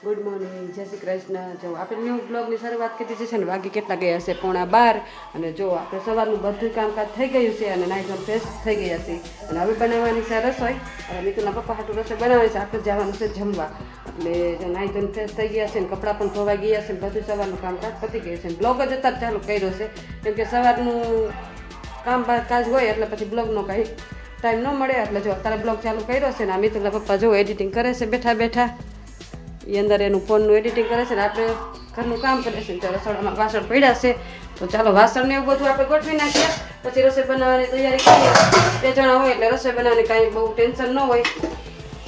Good morning, જય શ્રી કૃષ્ણ. જો આપણે ન્યૂ બ્લોગની શરૂઆત કરી છે ને વાગી કેટલા ગયા હશે 11:15 અને જો આપણે સવારનું બધું કામકાજ થઈ ગયું છે અને નાઈ ધોઈને ફ્રેશ થઈ ગયા છે અને હવે બનાવવાની છે રસોઈ અને મિતુના પપ્પા હાટું રસોઈ બનાવે છે આપણે જવાનું છે જમવા એટલે જો નાઈ ધોઈને ફ્રેશ થઈ ગયા છે ને કપડાં પણ ધોવાઈ ગયા છે ને બધું સવારનું કામકાજ પતી ગયું છે બ્લોગ જ અત્યારે ચાલુ કર્યો છે કેમ કે સવારનું કામકાજ હોય એટલે પછી બ્લોગનો કંઈ ટાઈમ ન મળે એટલે જો અત્યારે બ્લોગ ચાલુ કર્યો છે ને આ મિતુના પપ્પા જો એડિટિંગ કરે છે બેઠા બેઠા એ અંદર એનું ફોનનું એડિટિંગ કરે છે ને આપણે ઘરનું કામ કરે છે તો રસોડામાં વાસણ પડ્યા છે તો ચાલો વાસણ ને એવું બધું આપણે ગોઠવી નાખીએ પછી રસોઈ બનાવવાની તૈયારી કરીએ 2 જણા હોય એટલે રસોઈ બનાવવાની કાંઈ બહુ ટેન્શન ન હોય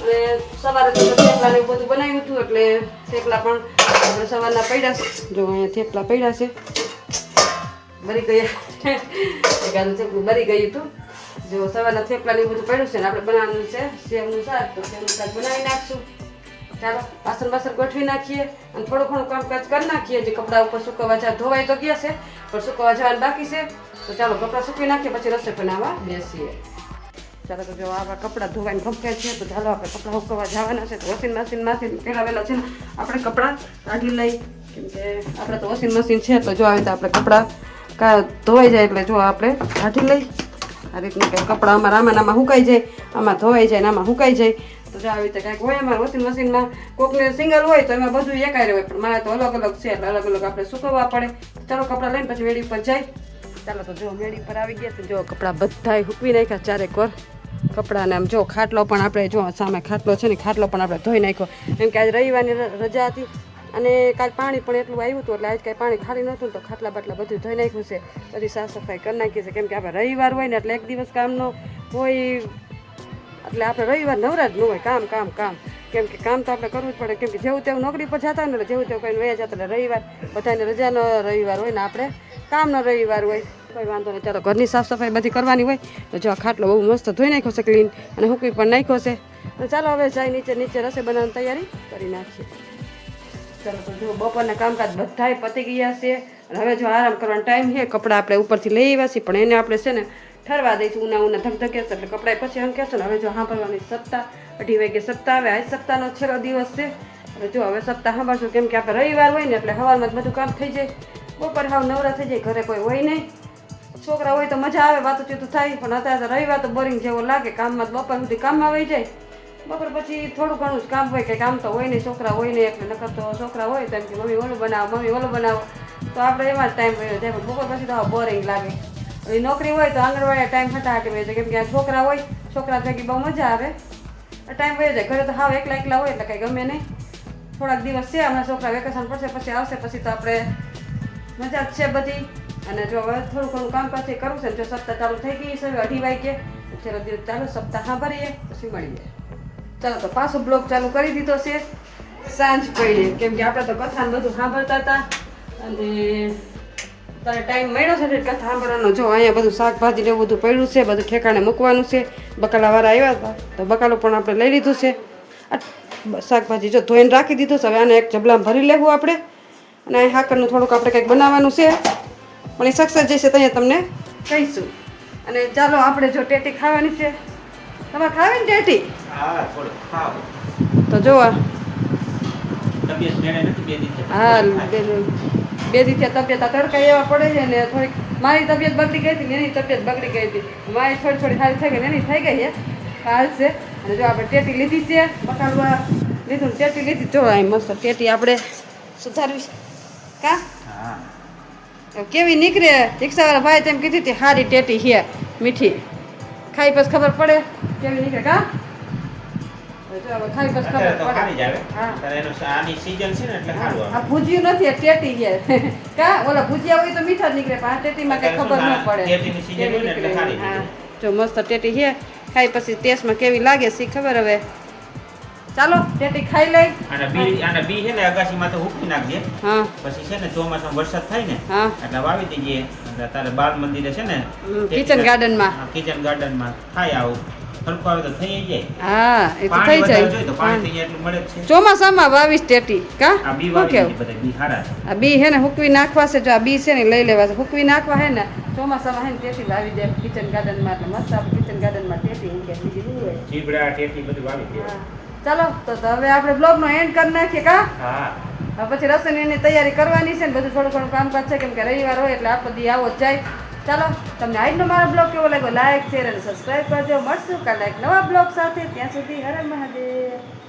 અને સવારે તો થેપલા ને એવું બધું બનાવ્યું હતું એટલે થેપલા પણ આપણે સવારના પડ્યા છે જો અહીંયા થેપલા પડ્યા છે બરી ગયા એકાદું થેપલું બરી ગયું હતું જો સવારના થેપલા ને એવું બધું પડ્યું છે ને આપણે બનાવવાનું છે સેવનું શાક તો સેવનું શાક બનાવી નાખશું ચાલો વાસણ ગોઠવી નાખીએ અને થોડું ઘણું કામકાજ કરી નાખીએ જે કપડાં ઉપર સુકવવા જાય ધોવાઈ તો ગયા છે પણ સુકવવા જવાનું બાકી છે તો ચાલો કપડાં સૂકવી નાખીએ પછી રસોઈ બનાવવા બેસીએ ચાલો તો જો આવા કપડાં ધોવાઈને ગમકે છે તો ચાલો આપણે કપડાં સુકવવા જવાના છે તો વોશિંગ મશીનમાંથી પહેલાં વહેલા છે ને આપણે કપડાં કાઢી લઈ કેમ કે આપણે તો વોશિંગ મશીન છે તો જો આવી રીતે આપણે કપડાં ધોવાઈ જાય એટલે જો આપણે કાઢી લઈ આ રીતનું કંઈ કપડાં અમારા આમાં સુકાઈ જાય આમાં ધોવાઈ જાય ને આમાં સુકાઈ જાય તો જો આવી રીતે કાંઈક હોય અમારે વોશિંગ મશીનમાં કોકને સિંગલ હોય તો એમાં બધું એકાય હોય પણ મારે તો અલગ અલગ છે એટલે અલગ અલગ આપણે સૂકવવા પડે ચાલો કપડાં લઈને પછી વેડી ઉપર જાય ચાલો તો જો વેડી પર આવી ગયા તો જો કપડાં બધાય સૂકવી નાખ્યા ચારેક વાર કપડાને આમ જો ખાટલો પણ આપણે જો સામે ખાટલો છે ને ખાટલો પણ આપણે ધોઈ નાખ્યો કેમ કે આજે રવિવારની રજા હતી અને કાલ પાણી પણ એટલું આવ્યું હતું એટલે આજ કાંઈ પાણી ખાલી નહોતું તો ખાટલા બાટલા બધું ધોઈ નાખ્યું છે બધી સાફ સફાઈ કરી નાખી છે કેમ કે આપણે રવિવાર હોય ને એટલે એક દિવસ કામનો હોય એટલે આપણે રવિવાર નવરા જ ન હોય કામ કામ કામ કેમ કે કામ તો આપણે કરવું જ પડે કેમ કે જેવું તેવું નોકરી પર જતા હોય ને જેવું તેવું કંઈ વયા જતા એટલે રવિવાર બધાને રજાનો રવિવાર હોય ને આપણે કામનો રવિવાર હોય કોઈ વાંધો નહીં ચાલો ઘરની સાફ સફાઈ બધી કરવાની હોય તો જો આ ખાટલો બહુ મસ્ત ધોઈ નાખ્યો છે ક્લીન અને સૂકવી પણ નાખ્યો છે અને ચાલો હવે જાય નીચે રસોઈ બનાવવાની તૈયારી કરી નાખીએ ચાલો તો જો બપોરના કામકાજ બધાય પતી ગયા છે અને હવે જો આરામ કરવાનો ટાઈમ છે કપડાં આપણે ઉપરથી લઈ આવ્યા છીએ પણ એને આપણે છે ને ઠરવા દઈશું ઉના ધકધકે છે એટલે કપડાં પછી એમ કહેશે ને હવે જો સાંભળવાની સપ્તાહ 2:30 વાગે સપ્તાહ આવે આજ સપ્તાહનો છેલ્લો દિવસ છે એટલે જો હવે સપ્તાહ સાંભળશું કેમ કે આપણે રવિવાર હોય ને એટલે સવારમાં જ બધું કામ થઈ જાય બપોરે હાવ નવરા થઈ જાય ઘરે કોઈ હોય નહીં છોકરા હોય તો મજા આવે વાતું થાય પણ અત્યારે તો રવિવાર તો બોરિંગ જેવો લાગે કામમાં બપોર સુધી કામમાં વહી જાય બપોર પછી થોડું ઘણું જ કામ હોય કે કામ તો હોય નહીં છોકરા હોય નહીં એટલે નકર તો છોકરા હોય તો એમ કે મમ્મી ઓલું બનાવો તો આપણે એમાં જ ટાઈમ વયો જાય પણ બપોર પછી તો બોરિંગ લાગે હવે નોકરી હોય તો આંગણવાડી ટાઈમ ફટાફટ વહી જાય કેમ કે આ છોકરા હોય છોકરા ભેગી બહુ મજા આવે ટાઈમ વહી જાય ઘરે તો હાવ એકલા હોય એટલે કંઈ ગમે નહીં થોડાક દિવસ છે હમણાં છોકરા વેકેશન પડશે પછી આવશે પછી તો આપણે મજા જ છે બધી અને જો હવે થોડું ઘણું કામ પછી કરવું છે જો સપ્તાહ ચાલુ થઈ ગઈ છે 2:30 વાગે છેલ્લો દિવસ ચાલો સપ્તાહ સાંભળીએ પછી મળીએ ચાલો તો પાછો બ્લોગ ચાલુ કરી દીધો છે સાંજ પડીએ કેમ કે આપણે તો કથાને બધું સાંભળતા હતા અને તારે ટાઈમ મળ્યો છે કથા સાંભળવાનો જો અહીંયા બધું શાકભાજી ને એવું બધું પડ્યું છે બધું ઠેકાણે મૂકવાનું છે બકાલાવાળા આવ્યા હતા તો બકાલું પણ આપણે લઈ લીધું છે શાકભાજી જો ધોઈને રાખી દીધું છે હવે આને એક જબલામાં ભરી લેવું આપણે અને અહીં હાકરનું થોડુંક આપણે કંઈક બનાવવાનું છે પણ એ સક્સેસ જશે તો અહીંયા તમને કહીશું અને ચાલો આપણે જો ટેટી ખાવાની છે તમારે ખાવી ને ટેટી તો જોવા હા 2 દિવસે તબિયત તડકા એવા પડે છે ને થોડીક મારી તબિયત બગડી ગઈ હતી ને એની તબિયત બગડી ગઈ હતી મારી થોડી સારી થઈ ગઈ ને એની થઈ ગઈ છે હાલ છે અને જો આપણે ટેટી લીધી છે બકાલવા લીધું ટેટી લીધી જો અહીં મસ્ત ટેટી આપણે સુધારવી કા કેવી નીકળે રિક્ષાવાળા ભાઈ તેમ કીધી હતી સારી ટેટી છે મીઠી ખાઈ પછી ખબર પડે કેવી નીકળે કા ખાઈ પછી ખબર પડે હા ભુજિયું નથી ટેટી છે કા ઓલા ભુજિયા હોય તો મીઠા જ નીકળે પણ આ ટેટીમાં કઈ ખબર ન પડે હા જો મસ્ત ટેટી છે ખાઈ પછી ટેસ્ટમાં કેવી લાગે સી ખબર હવે ચાલો ટેટી ખાઈ લઈ આના બી છે ને અગાસીમાં તો હુકવી નાખજે હા પછી છે ને ચોમાસામાં વરસાદ થાય ને હા એટલે વાવી દઈએ એટલે તારે બાલ મંદિરે છે ને કિચન ગાર્ડનમાં થાય આવું હલકો આવે તો થઈ જાય હા એ તો થઈ જાય તો પાણી તો એટલું મળે છે ચોમાસામાં 22 ટેટી કા આ બી વાવી બધા બી હારા આ બી હે ને હુકવી નાખવા છે જો આ બી છે ને લઈ લેવા છે હુકવી નાખવા હે ને ચોમાસામાં હે ને ટેટી વાવી દે કિચન ગાર્ડનમાં એટલે મસ્ત આપણે કિચન ગાર્ડનમાં ટેટી ઉગે બીજી હોય જીબડા ટેટી બધું વાવી દે ચાલો તો હવે આપણે બ્લોગનો એન્ડ કરી નાખીએ કા હા હવે પછી રસોઈની એની તૈયારી કરવાની છે ને બધું થોડું ઘણું કામકાજ છે કેમ કે રવિવાર હોય એટલે આખો દી આવો જ જાય ચાલો તમને આજનો મારો બ્લોગ કેવો લાગ્યો લાઈક શેર અને સબસ્ક્રાઈબ કરજો મળશું કાલે એક નવા બ્લોગ સાથે ત્યાં સુધી હર હર મહાદેવ